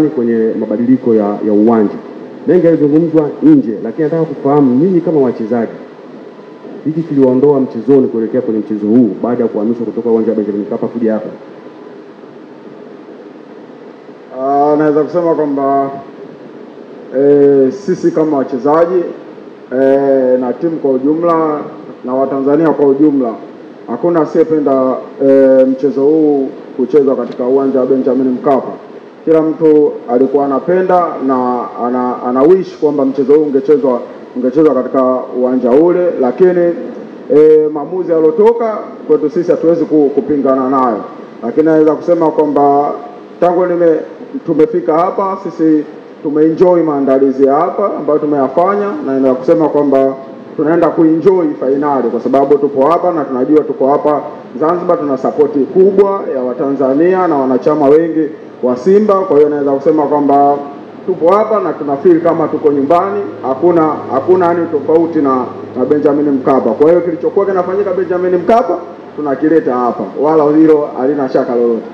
kwenye mabadiliko ya uwanja. Mengi yalizungumzwa nje, lakini nataka kufahamu nyinyi kama wachezaji, hiki kiliwaondoa mchezoni kuelekea kwenye mchezo huu baada ya kuhamishwa kutoka uwanja wa Benjamin Mkapa kuja hapa? Naweza kusema kwamba sisi kama wachezaji na timu kwa ujumla na Watanzania kwa ujumla, hakuna asiyependa mchezo huu kuchezwa katika uwanja wa Benjamin Mkapa. Kila mtu alikuwa anapenda na ana wish kwamba mchezo huu ungechezwa katika uwanja ule, lakini maamuzi yalotoka kwetu sisi hatuwezi kupingana nayo. Lakini naweza kusema kwamba tangu tumefika hapa, sisi tumeenjoy maandalizi hapa ambayo tumeyafanya, na naweza kusema kwamba tunaenda kuenjoy finali kwa sababu tupo hapa na tunajua tuko hapa Zanzibar, tuna support kubwa ya Watanzania na wanachama wengi wa Simba. Kwa hiyo naweza kusema kwamba tupo hapa na tuna feel kama tuko nyumbani, hakuna ni tofauti na Benjamin Mkapa. Kwa hiyo kilichokuwa kinafanyika Benjamin Mkapa tunakileta hapa, wala hilo halina shaka lolote.